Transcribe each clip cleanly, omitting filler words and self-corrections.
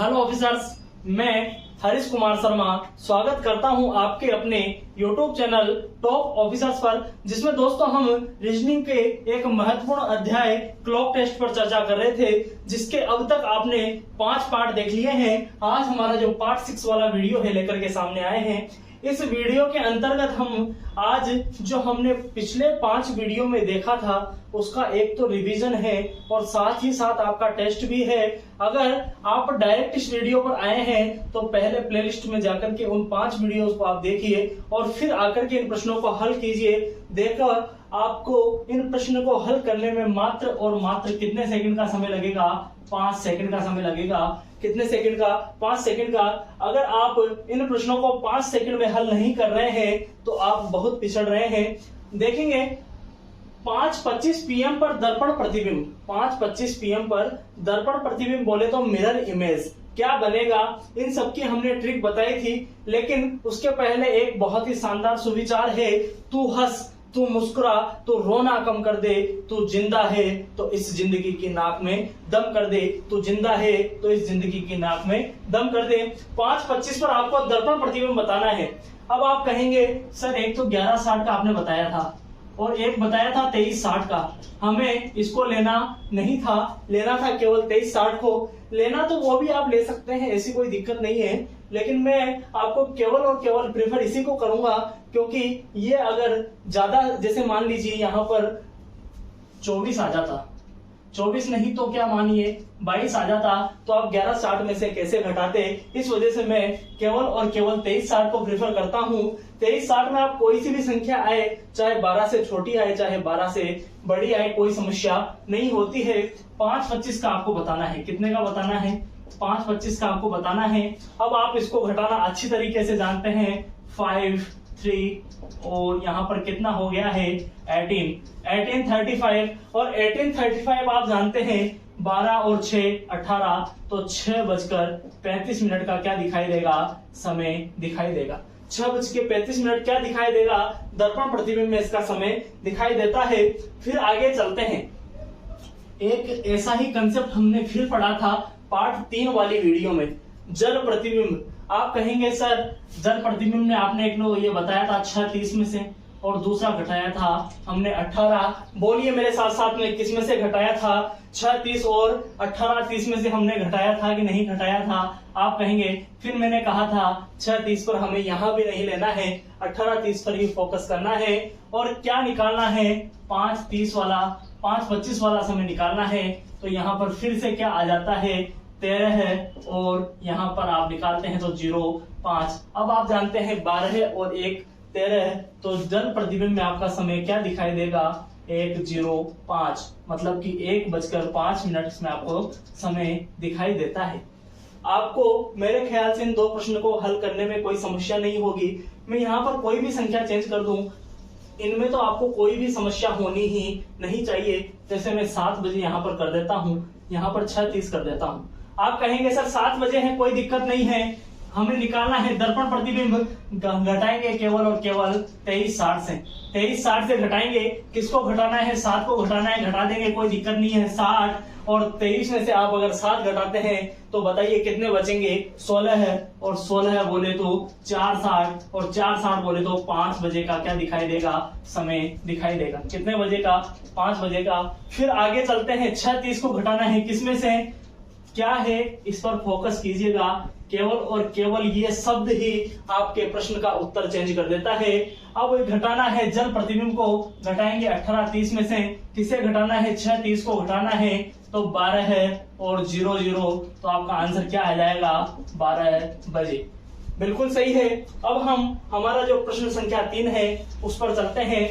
Hello officers, मैं हरीश कुमार शर्मा स्वागत करता हूं आपके अपने यूट्यूब चैनल टॉप ऑफिसर्स पर, जिसमें दोस्तों हम रीजनिंग के एक महत्वपूर्ण अध्याय क्लॉक टेस्ट पर चर्चा कर रहे थे, जिसके अब तक आपने 5 पार्ट देख लिए हैं। आज हमारा जो पार्ट 6 वाला वीडियो है लेकर के सामने आए हैं। इस वीडियो के अंतर्गत हम आज जो हमने पिछले 5 वीडियो में देखा था उसका एक तो रिवीजन है और साथ ही साथ आपका टेस्ट भी है। अगर आप डायरेक्ट इस वीडियो पर आए हैं तो पहले प्लेलिस्ट में जाकर के उन 5 वीडियोस को आप देखिए और फिर आकर के इन प्रश्नों को हल कीजिए। देखकर आपको इन प्रश्नों को हल करने में मात्र और मात्र कितने सेकंड का समय लगेगा? 5 सेकंड का समय लगेगा। कितने सेकंड का? 5 सेकंड का। अगर आप इन प्रश्नों को 5 सेकंड में हल नहीं कर रहे हैं तो आप बहुत पिछड़ रहे हैं। देखेंगे 5:25 PM पर दर्पण प्रतिबिंब, 5:25 PM पर दर्पण प्रतिबिंब बोले तो मिरर इमेज क्या बनेगा, इन सब की हमने ट्रिक बताई थी। लेकिन उसके पहले एक बहुत ही शानदार सुविचार है, तू हंस, तू मुस्कुरा, तू रोना कम कर दे, तू जिंदा है तो इस जिंदगी की नाक में दम कर दे, तू जिंदा है तो इस जिंदगी की नाक में दम कर दे। 5:25 पर आपको दर्पण प्रतिबिंब बताना है। अब आप कहेंगे सर एक तो 11:60 का आपने बताया था और एक बताया था 23:60 का, हमें इसको लेना नहीं था, लेना था केवल 23:60 को। लेना तो वो भी आप ले सकते हैं, ऐसी कोई दिक्कत नहीं है, लेकिन मैं आपको केवल और केवल प्रेफर इसी को करूंगा, क्योंकि ये अगर ज्यादा, जैसे मान लीजिए यहाँ पर 24 आ जाता, 24 नहीं तो क्या मानिए 22 आ जाता, तो आप 11:60 में से कैसे घटाते। इस वजह से मैं केवल और केवल 23:60 को प्रेफर करता हूँ। 23:60 में आप कोई सी भी संख्या आए, चाहे 12 से छोटी आए चाहे 12 से बड़ी आए, कोई समस्या नहीं होती है। 5:25 का आपको बताना है। कितने का बताना है? 5:25 का आपको बताना है। अब आप इसको घटाना अच्छी तरीके से जानते हैं। 5, 3 और यहाँ पर कितना हो गया है? 18:35 और 18:35 आप जानते हैं 12 और 6 18, तो 6:35 का क्या दिखाई देगा? समय दिखाई देगा। 6:35 क्या दिखाई देगा? दर्पण प्रतिबिंब में इसका समय दिखाई देता है। फिर आगे चलते हैं। एक ऐसा ही कंसेप्ट हमने फिर पढ़ा था पार्ट 3 वाली वीडियो में, जल प्रतिबिंब। आप कहेंगे सर जल प्रतिबिंब में आपने एक ये बताया था 6:30 में से और दूसरा घटाया था हमने 18। बोलिए मेरे साथ साथ में, किस में से घटाया था? 6:30 और 18:30 में से हमने घटाया था कि नहीं घटाया था? आप कहेंगे फिर मैंने कहा था 6:30 पर हमें यहां भी नहीं लेना है, 18:30 पर ही फोकस करना है। और क्या निकालना है? 5:30 वाला, 5:25 वाला समय निकालना है। तो यहाँ पर फिर से क्या आ जाता है? 13 है और यहाँ पर आप निकालते हैं तो 0.5। अब आप जानते हैं 12 और 1 13, तो जल प्रतिबिंब में आपका समय क्या दिखाई देगा? 1:05, मतलब कि 1:05 में आपको समय दिखाई देता है। आपको मेरे ख्याल से इन 2 प्रश्न को हल करने में कोई समस्या नहीं होगी। मैं यहाँ पर कोई भी संख्या चेंज कर दूं, इनमें तो आपको कोई भी समस्या होनी ही नहीं चाहिए। जैसे मैं 7 बजे यहाँ पर कर देता हूँ, यहाँ पर 6:30 कर देता हूँ। आप कहेंगे सर 7 बजे है, कोई दिक्कत नहीं है, हमें निकालना है दर्पण प्रतिबिंब। घटाएंगे केवल और केवल 23:60 से, 23:60 से घटाएंगे। किसको घटाना है? 7 को घटाना है, घटा देंगे, कोई दिक्कत नहीं है। 60 और 23 में से आप अगर 7 घटाते हैं तो बताइए कितने बचेंगे? 16 है और 16 बोले तो 4:60 और 4:60 बोले तो 5 बजे का क्या दिखाई देगा? समय दिखाई देगा। कितने बजे का? 5 बजे का। फिर आगे चलते हैं। 6:30 को घटाना है, किसमें से? क्या है? इस पर फोकस कीजिएगा। केवल और केवल ये शब्द ही आपके प्रश्न का उत्तर चेंज कर देता है। अब घटाना है जल प्रतिबिंब को, घटाएंगे 18:30 में से। किसे घटाना है? 6:30 को घटाना है, तो 12 है और 00, तो आपका आंसर क्या आ जाएगा? 12 बजे। बिल्कुल सही है। अब हम हमारा जो प्रश्न संख्या 3 है उस पर चलते हैं।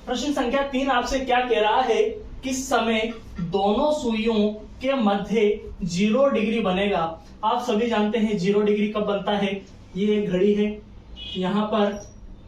प्रश्न संख्या 3 आपसे क्या कह रहा है? किस समय दोनों सुइयों के मध्य 0 डिग्री बनेगा? आप सभी जानते हैं 0 डिग्री कब बनता है। ये एक घड़ी है, यहाँ पर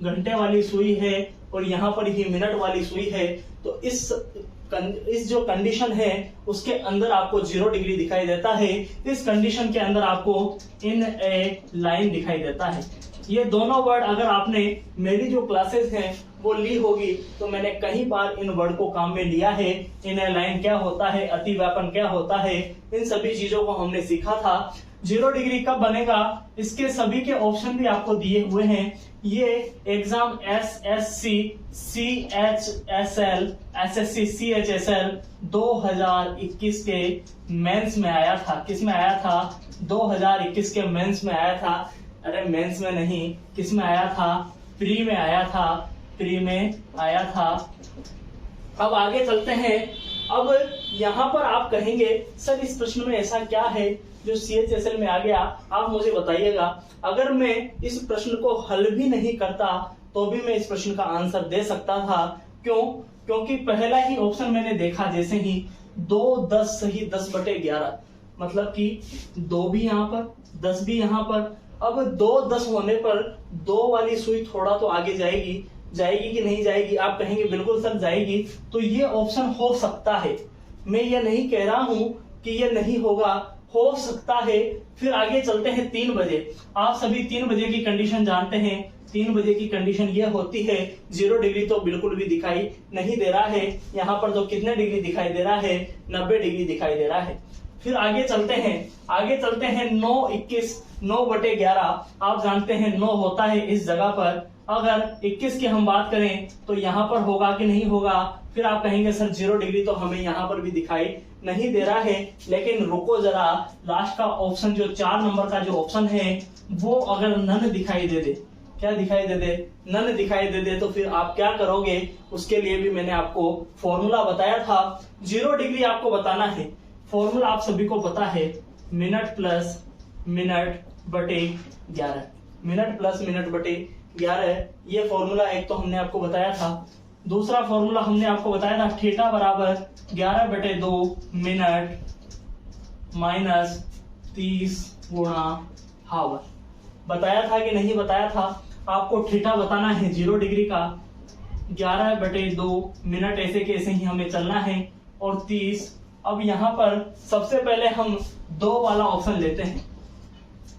घंटे वाली सुई है और यहाँ पर ही मिनट वाली सुई है। तो इस जो कंडीशन है उसके अंदर आपको 0 डिग्री दिखाई देता है। इस कंडीशन के अंदर आपको इन ए लाइन दिखाई देता है। ये दोनों वर्ड अगर आपने मेरी जो क्लासेस हैं वो ली होगी, तो मैंने कई बार इन वर्ड को काम में लिया है। इनर लाइन क्या होता है, अतिव्यापन क्या होता है, इन सभी चीजों को हमने सीखा था। 0 डिग्री कब बनेगा, इसके सभी के ऑप्शन भी आपको दिए हुए हैं। ये exam SSC CHSL SSC CHSL 2021 के मेंस में आया था। किस में आया था, 2021 के मेंस में आया था। अरे मेंस में नहीं, किस में आया था, प्री में आया था, प्री में आया था। अब आगे चलते हैं। अब यहाँ पर आप कहेंगे सर इस प्रश्न में ऐसा क्या है जो CHSL में आ गया, आप मुझे बताइएगा। अगर मैं इस प्रश्न को हल भी नहीं करता तो भी मैं इस प्रश्न का आंसर दे सकता था। क्यों? क्योंकि पहला ही ऑप्शन मैंने देखा, जैसे ही 2 10 सही 10/11, मतलब कि 2 भी यहाँ पर 10 भी यहाँ पर। अब 2 10 होने पर 2 वाली सुई थोड़ा तो आगे जाएगी, जाएगी कि नहीं जाएगी? आप कहेंगे बिल्कुल सर जाएगी। तो ये ऑप्शन हो सकता है, मैं ये नहीं कह रहा हूं कि ये नहीं होगा, हो सकता है। फिर आगे चलते हैं 3 बजे। आप सभी 3 बजे की कंडीशन जानते हैं। 3 बजे की कंडीशन ये होती है, 0 डिग्री तो बिल्कुल भी दिखाई नहीं दे रहा है। यहाँ पर तो कितने डिग्री दिखाई दे रहा है, 90 डिग्री दिखाई दे रहा है। फिर आगे चलते हैं, आगे चलते हैं 9 21 9/11। आप जानते हैं 9 होता है इस जगह पर। अगर 21 की हम बात करें तो यहाँ पर होगा कि नहीं होगा? फिर आप कहेंगे सर 0 डिग्री तो हमें यहाँ पर भी दिखाई नहीं दे रहा है। लेकिन रुको जरा, लास्ट का ऑप्शन जो 4 नंबर का जो ऑप्शन है वो अगर नन दिखाई दे दे, क्या दिखाई दे दे, नन दिखाई दे दे, तो फिर आप क्या करोगे? उसके लिए भी मैंने आपको फॉर्मूला बताया था। 0 डिग्री आपको बताना है। फॉर्मूला आप सभी को पता है, मिनट प्लस मिनट बटे 11, मिनट प्लस मिनट बटे 11। ये फॉर्मूला एक तो हमने आपको बताया था। दूसरा फॉर्मूला हमने आपको बताया था, थीटा बराबर 11/2 मिनट माइनस 30 गुणा हावर। बताया था कि नहीं बताया था? आपको थीटा बताना है 0 डिग्री का, 11/2 मिनट ऐसे के ऐसे ही हमें चलना है, और 30। अब यहाँ पर सबसे पहले हम 2 वाला ऑप्शन लेते हैं।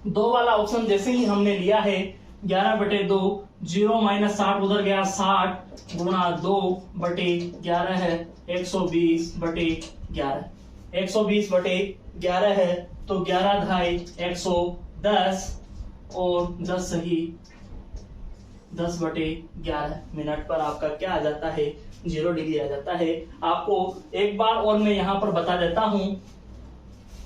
2 वाला ऑप्शन जैसे ही हमने लिया है, 11/2, 0 - 60 उधर गया, 60 गुणा 2/11 है, 120/11। 120/11 है तो 11 ढाई 110, और 10 सही 10/11 मिनट पर आपका क्या आ जाता है, 0 डिग्री आ जाता है। आपको एक बार और मैं यहाँ पर बता देता हूँ।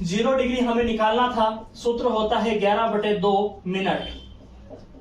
0 डिग्री हमें निकालना था, सूत्र होता है 11/2 मिनट।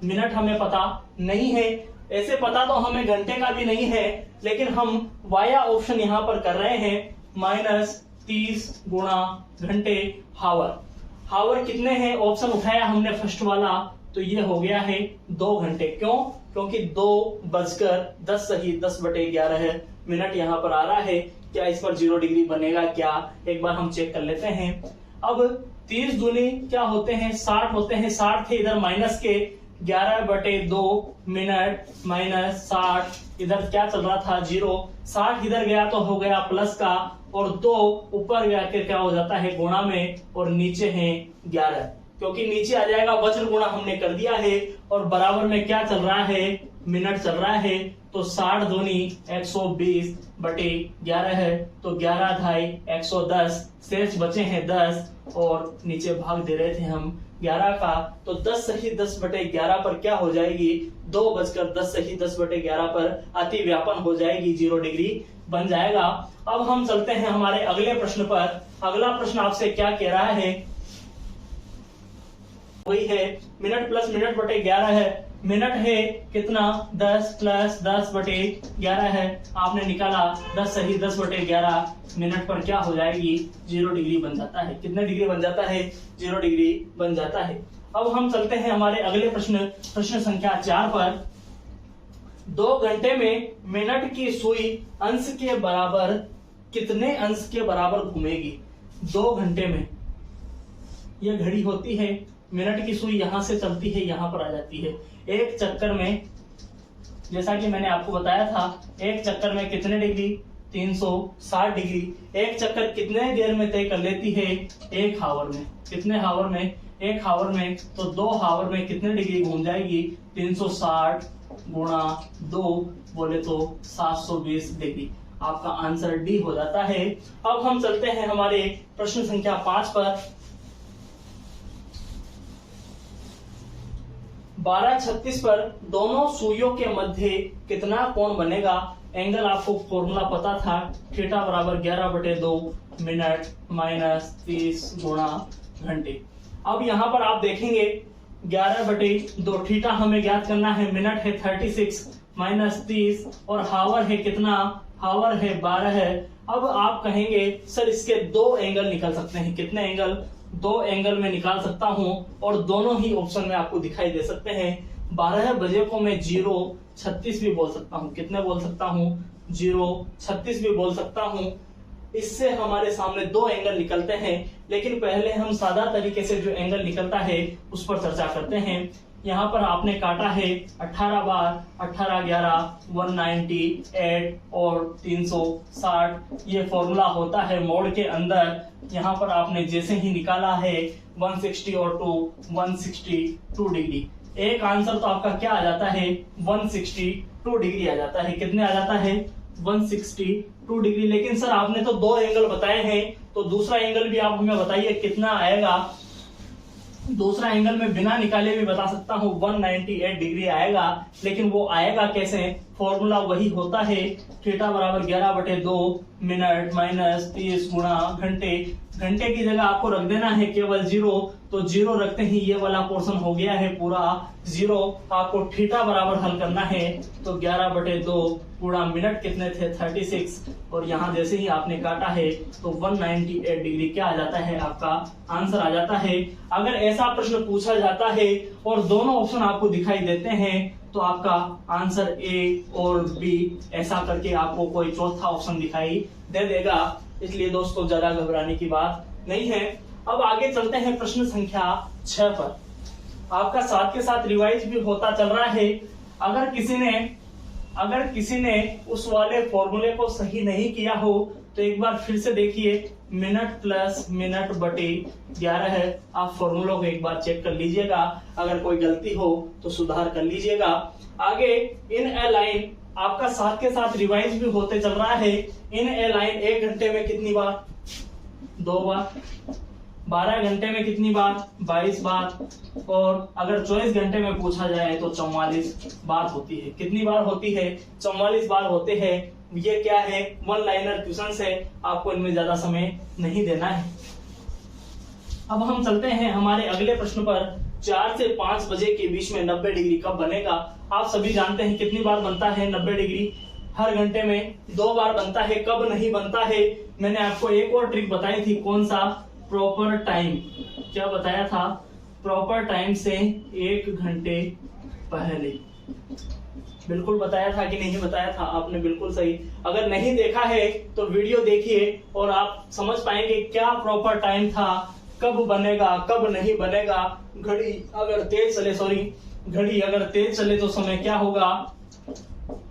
मिनट हमें पता नहीं है, ऐसे पता तो हमें घंटे का भी नहीं है, लेकिन हम वाया ऑप्शन यहाँ पर कर रहे हैं, -30 गुणा घंटे हावर। हावर कितने हैं? ऑप्शन उठाया हमने फर्स्ट वाला, तो ये हो गया है 2 घंटे। क्यों? क्योंकि 2:10 सही 10/11 मिनट यहाँ पर आ रहा है। क्या इस पर 0 डिग्री बनेगा क्या? एक बार हम चेक कर लेते हैं। अब 30 दूनी क्या होते हैं, 60 होते हैं। 60 थे इधर माइनस के, 11/2 मिनट माइनस 60, इधर क्या चल रहा था 0। 60 इधर गया तो हो गया प्लस का, और 2 ऊपर गया के क्या हो जाता है गुणा में, और नीचे है 11, क्योंकि नीचे आ जाएगा वज्र गुणा हमने कर दिया है। और बराबर में क्या चल रहा है, मिनट चल रहा है। तो 60 दूनी 120/11 है, तो 11 ढाई 110, शेष बचे हैं 10, और नीचे भाग दे रहे थे हम 11 का, तो 10 सही 10/11 पर क्या हो जाएगी, 2:10 सही 10/11 पर अति व्यापन हो जाएगी, 0 डिग्री बन जाएगा। अब हम चलते हैं हमारे अगले प्रश्न पर। अगला प्रश्न आपसे क्या कह रहा है, वही है मिनट प्लस मिनट बटे 11 है। मिनट है कितना, 10 प्लस 10/11 है। आपने निकाला 10 सही 10/11 मिनट पर क्या हो जाएगी, 0 डिग्री बन जाता है। कितने डिग्री बन जाता है, 0 डिग्री बन जाता है। अब हम चलते हैं हमारे अगले प्रश्न संख्या 4 पर। 2 घंटे में मिनट की सुई अंश के बराबर कितने अंश के बराबर घूमेगी। 2 घंटे में यह घड़ी होती है, मिनट की सुई यहां से चलती है, यहां पर आ जाती है। एक चक्कर में, जैसा कि मैंने आपको बताया था, एक चक्कर में कितने डिग्री, 360 डिग्री। एक चक्कर कितने देर में तय कर लेती है, 1 हावर में। कितने हावर में, 1 हावर में। तो 2 हावर में कितने डिग्री घूम जाएगी, 360 गुणा 2, बोले तो 720 डिग्री। आपका आंसर डी हो जाता है। अब हम चलते हैं हमारे प्रश्न संख्या 5 पर। 12:36 पर दोनों सुइयों के मध्य कितना कोण बनेगा? एंगल आपको फॉर्मूला पता था, थीटा बराबर 11/2 मिनट माइनस 30 गुणा घंटे। अब यहाँ पर आप देखेंगे 11/2 थीटा हमें ज्ञात करना है, मिनट है 36 माइनस 30 और हावर है कितना? हावर है 12 है। अब आप कहेंगे सर इसके दो एंगल निकल सकते हैं। कितने एंगल? दो एंगल में निकाल सकता हूं और दोनों ही ऑप्शन में आपको दिखाई दे सकते हैं। 12 बजे को मैं 0:36 भी बोल सकता हूं। कितने बोल सकता हूं? 0:36 भी बोल सकता हूं। इससे हमारे सामने दो एंगल निकलते हैं, लेकिन पहले हम सादा तरीके से जो एंगल निकलता है उस पर चर्चा करते हैं। यहाँ पर आपने काटा है 18 बार, 18 11 198 और 360। ये फॉर्मूला होता है मोड के अंदर। यहाँ पर आपने जैसे ही निकाला है 160 और 2 162 डिग्री। एक आंसर तो आपका क्या आ जाता है? 162 डिग्री आ जाता है। कितने आ जाता है? 162 डिग्री। लेकिन सर आपने तो दो एंगल बताए हैं, तो दूसरा एंगल भी आप हमें बताइए कितना आएगा। दूसरा एंगल में बिना निकाले भी बता सकता हूं, 198 डिग्री आएगा। लेकिन वो आएगा कैसे? फॉर्मूला वही होता है, थीटा बराबर 11/2 मिनट माइनस 30 गुणा घंटे। घंटे की जगह आपको रख देना है केवल 0, तो 0 रखते ही ये वाला पोर्शन हो गया है पूरा 0। आपको थीटा बराबर हल करना है, तो 11/2 गुणा मिनट कितने थे? 36, और यहाँ जैसे ही आपने काटा है तो 198 डिग्री क्या आ जाता है? आपका आंसर आ जाता है। अगर ऐसा प्रश्न पूछा जाता है और दोनों ऑप्शन आपको दिखाई देते हैं, तो आपका आंसर ए और बी ऐसा करके आपको कोई चौथा ऑप्शन दिखाई दे देगा। इसलिए दोस्तों ज्यादा घबराने की बात नहीं है। अब आगे चलते हैं प्रश्न संख्या 6 पर। आपका साथ के साथ रिवाइज भी होता चल रहा है। अगर किसी ने उस वाले फॉर्मूले को सही नहीं किया हो तो एक बार फिर से देखिए, मिनट प्लस मिनट बटे 11 है। आप फॉर्मूलों को एक बार चेक कर लीजिएगा, अगर कोई गलती हो तो सुधार कर लीजिएगा। आगे इन ए लाइन आपका साथ के साथ रिवाइज भी होते चल रहा है। इन ए लाइन 1 घंटे में कितनी बार? 2 बार। 12 घंटे में कितनी बार? 22 बार। और अगर 24 घंटे में पूछा जाए तो 44 बार होती है। कितनी बार होती है? 44 बार होते हैं। ये क्या है? वन लाइनर क्वेश्चंस है, आपको इनमें ज्यादा समय नहीं देना है। अब हम चलते हैं हमारे अगले प्रश्न पर। 4 से 5 बजे के बीच में 90 डिग्री कब बनेगा? आप सभी जानते हैं कितनी बार बनता है 90 डिग्री? हर घंटे में 2 बार बनता है। कब नहीं बनता है? मैंने आपको एक और ट्रिक बताई थी। कौन सा? Proper time. क्या बताया था? प्रॉपर टाइम से 1 घंटे पहले। बिल्कुल बताया था कि नहीं बताया था? आपने बिल्कुल सही। अगर नहीं देखा है तो वीडियो देखिए और आप समझ पाएंगे क्या प्रॉपर टाइम था, कब बनेगा कब नहीं बनेगा। घड़ी अगर तेज चले तो समय क्या होगा?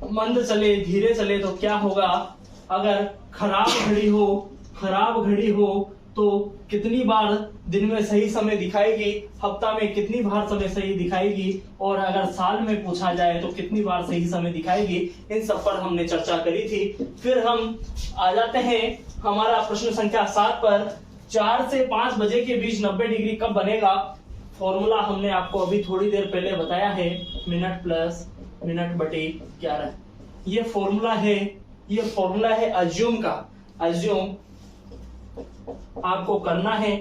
मंद चले, धीरे चले तो क्या होगा? अगर खराब घड़ी हो तो कितनी बार दिन में सही समय दिखाएगी? हफ्ता में कितनी बार समय सही दिखाएगी? और अगर साल में पूछा जाए तो कितनी बार सही समय दिखाएगी? इन सब पर हमने चर्चा करी थी। फिर हम आ जाते हैं हमारा प्रश्न संख्या 7 पर। 4 से 5 बजे के बीच 90 डिग्री कब बनेगा? फॉर्मूला हमने आपको अभी थोड़ी देर पहले बताया है, मिनट प्लस मिनट बटे 11। ये फॉर्मूला है अज्यूम का। अज्यूम आपको करना है,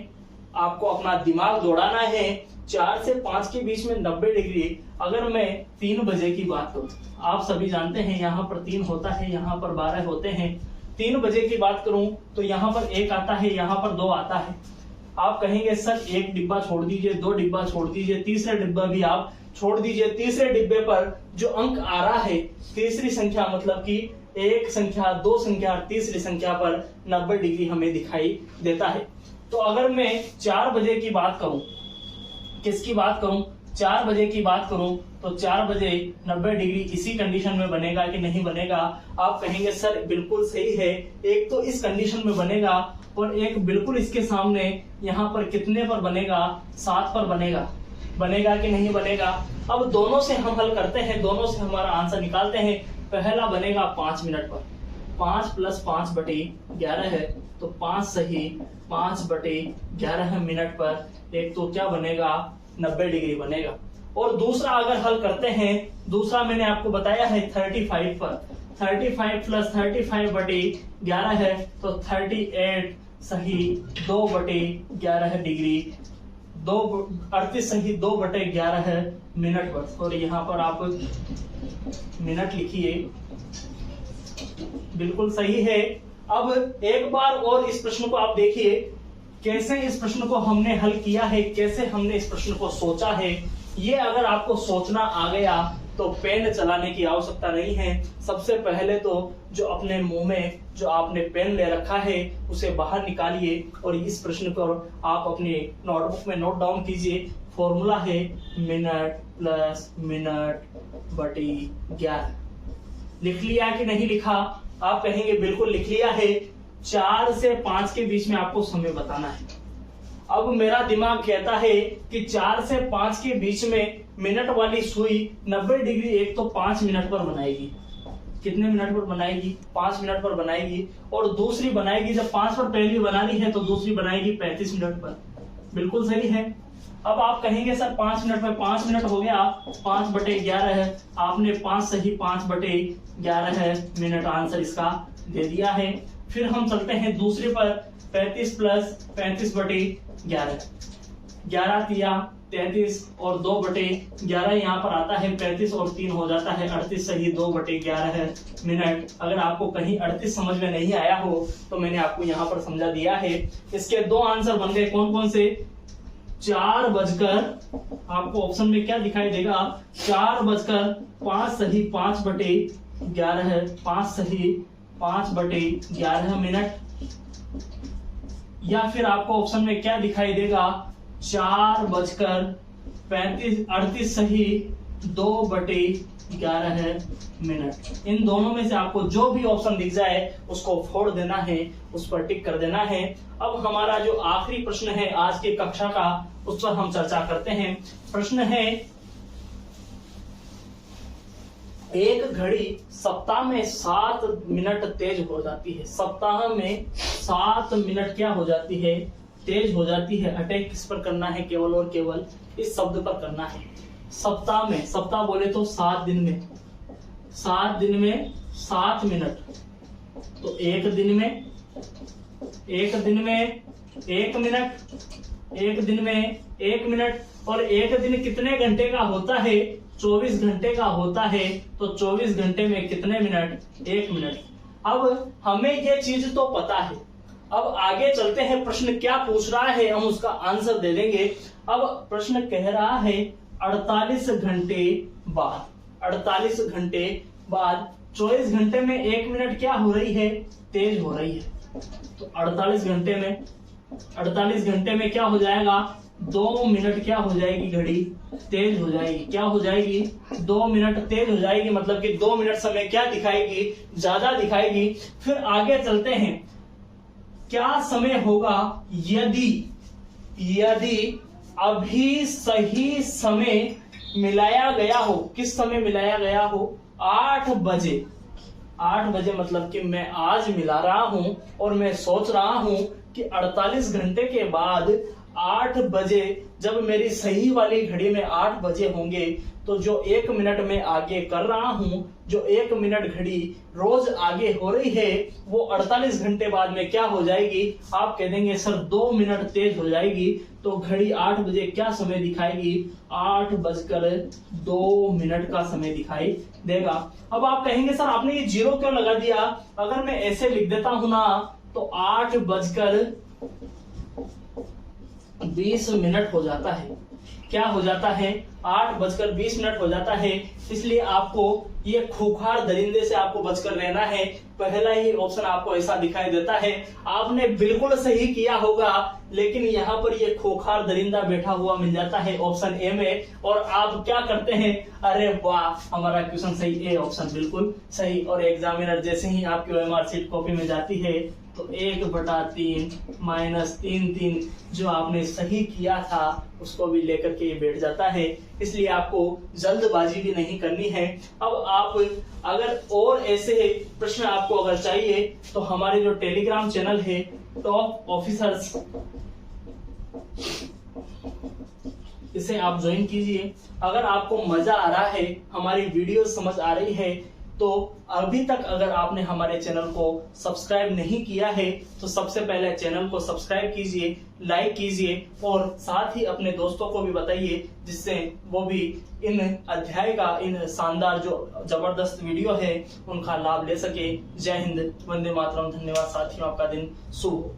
आपको अपना दिमाग दौड़ाना है। 4 से 5 के बीच में 90 डिग्री। अगर मैं 3 बजे की बात करूं, आप सभी जानते हैं यहाँ पर 3 होता है, यहाँ पर 12 होते हैं। 3 बजे की बात करूं तो यहाँ पर 1 आता है, यहाँ पर 2 आता है। आप कहेंगे सर 1 डिब्बा छोड़ दीजिए, 2 डिब्बा छोड़ दीजिए, तीसरा डिब्बा भी आप छोड़ दीजिए। तीसरे डिब्बे पर जो अंक आ रहा है, तीसरी संख्या मतलब कि 1 संख्या, 2 संख्या, तीसरी संख्या पर 90 डिग्री हमें दिखाई देता है। तो अगर मैं 4 बजे की बात करूं, किसकी बात करूं? 4 बजे की बात करूं तो 4 बजे 90 डिग्री इसी कंडीशन में बनेगा कि नहीं बनेगा? आप कहेंगे सर बिल्कुल सही है, एक तो इस कंडीशन में बनेगा और एक बिल्कुल इसके सामने यहाँ पर कितने पर बनेगा? 7 पर बनेगा कि नहीं बनेगा? अब दोनों से हम हल करते हैं, दोनों से हमारा आंसर निकालते हैं। पहला बनेगा 5 मिनट पर, 5 + 5/11 है, तो 5 सही 5/11 मिनट पर एक तो क्या बनेगा 90 डिग्री बनेगा। और दूसरा अगर हल करते हैं, दूसरा मैंने आपको बताया है 35 पर, 35 + 35/11 है, तो 38 सही 2/11 डिग्री, 38 सही 2/11 मिनट पर। और यहाँ पर आप मिनट लिखिए, बिल्कुल सही है। अब एक बार और इस प्रश्न को आप देखिए, कैसे इस प्रश्न को हमने हल किया है, कैसे हमने इस प्रश्न को सोचा है। ये अगर आपको सोचना आ गया तो पेन चलाने की आवश्यकता नहीं है। सबसे पहले तो जो अपने मुंह में जो आपने पेन ले रखा है उसे बाहर निकालिए और इस प्रश्न को आप अपने नोटबुक में नोट डाउन कीजिए। फॉर्मूला है मिनट प्लस मिनट बटे 11। लिख लिया कि नहीं लिखा? आप कहेंगे बिल्कुल लिख लिया है। 4 से 5 के बीच में आपको समय बताना है। अब मेरा दिमाग कहता है कि 4 से 5 के बीच में मिनट वाली सुई 90 डिग्री एक तो 5 मिनट पर बनाएगी। कितने मिनट पर बनाएगी? 5 मिनट पर बनाएगी। और दूसरी बनाएगी, जब 5 पर पहली बनानी है तो दूसरी बनाएगी 35 मिनट पर। बिल्कुल सही है। अब आप कहेंगे सर 5 मिनट में 5 मिनट हो गया, 5/11 है। आपने 5 सही 5/11 मिनट आंसर इसका दे दिया है। फिर हम चलते हैं दूसरे पर, 35 + 35/11, 11 तिया 33 और 2/11 यहाँ पर आता है। 35 और 3 हो जाता है 38 सही 2/11 मिनट। अगर आपको कहीं 38 समझ में नहीं आया हो तो मैंने आपको यहाँ पर समझा दिया है। इसके 2 आंसर बन गए। कौन कौन से? 4 बजकर, आपको ऑप्शन में क्या दिखाई देगा? 4:05 सही 5/11, 5 सही 5/11 मिनट। या फिर आपको ऑप्शन में क्या दिखाई देगा? 4:38 सही 2/11 मिनट। इन दोनों में से आपको जो भी ऑप्शन दिख जाए उसको फोड़ देना है, उस पर टिक कर देना है। अब हमारा जो आखिरी प्रश्न है आज की कक्षा का, उस पर हम चर्चा करते हैं। प्रश्न है, एक घड़ी सप्ताह में 7 मिनट तेज हो जाती है। सप्ताह में 7 मिनट क्या हो जाती है? तेज हो जाती है। अटैक किस पर करना है? केवल और केवल इस शब्द पर करना है। सप्ताह में, सप्ताह बोले तो 7 दिन में, 7 दिन में 7 मिनट, तो एक दिन में 1 मिनट, 1 दिन में 1 मिनट। और एक दिन कितने घंटे का होता है? 24 घंटे का होता है। तो 24 घंटे में कितने मिनट? 1 मिनट। अब हमें ये चीज तो पता है। अब आगे चलते हैं, प्रश्न क्या पूछ रहा है हम उसका आंसर दे देंगे। अब प्रश्न कह रहा है 48 घंटे बाद, 48 घंटे बाद 24 घंटे में 1 मिनट क्या हो रही है? तेज हो रही है। तो 48 घंटे में क्या हो जाएगा? 2 मिनट क्या हो जाएगी? घड़ी तेज हो जाएगी। क्या हो जाएगी? 2 मिनट तेज हो जाएगी। मतलब कि 2 मिनट समय क्या दिखाएगी? ज्यादा दिखाएगी। फिर आगे चलते हैं, क्या समय होगा यदि अभी सही समय मिलाया गया हो? किस समय मिलाया गया हो? 8 बजे। 8 बजे मतलब कि मैं आज मिला रहा हूं और मैं सोच रहा हूं कि 48 घंटे के बाद 8 बजे, जब मेरी सही वाली घड़ी में 8 बजे होंगे, तो जो 1 मिनट में आगे कर रहा हूं, जो 1 मिनट घड़ी रोज आगे हो रही है, वो 48 घंटे बाद में क्या हो जाएगी? आप कह देंगे सर 2 मिनट तेज हो जाएगी। तो घड़ी 8 बजे क्या समय दिखाएगी? 8:02 का समय दिखाई देगा। अब आप कहेंगे सर आपने ये 0 क्यों लगा दिया? अगर मैं ऐसे लिख देता हूं ना, तो 8:20 हो जाता है। क्या हो जाता है? 8:20 हो जाता है। इसलिए आपको ये खूंखार दरिंदे से आपको बचकर रहना है। पहला ही ऑप्शन आपको ऐसा दिखाई देता है। आपने बिल्कुल सही किया होगा, लेकिन यहाँ पर ये खूंखार दरिंदा बैठा हुआ मिल जाता है ऑप्शन ए में। और आप क्या करते हैं? अरे वाह, हमारा क्वेश्चन सही, ए ऑप्शन बिल्कुल सही। और एग्जामिनर जैसे ही आपकी ओएमआर शीट कॉपी में जाती है तो 1/3 माइनस 3 जो आपने सही किया था उसको भी लेकर के ये बैठ जाता है। इसलिए आपको जल्दबाजी भी नहीं करनी है। अब आप अगर और ऐसे प्रश्न आपको अगर चाहिए तो हमारे जो टेलीग्राम चैनल है टॉप ऑफिसर्स, इसे आप ज्वाइन कीजिए। अगर आपको मजा आ रहा है, हमारी वीडियो समझ आ रही है, तो अभी तक अगर आपने हमारे चैनल को सब्सक्राइब नहीं किया है तो सबसे पहले चैनल को सब्सक्राइब कीजिए, लाइक कीजिए और साथ ही अपने दोस्तों को भी बताइए, जिससे वो भी इन अध्याय का, इन शानदार जो जबरदस्त वीडियो है उनका लाभ ले सके। जय हिंद, वंदे मातरम। धन्यवाद साथियों, आपका दिन शुभ हो।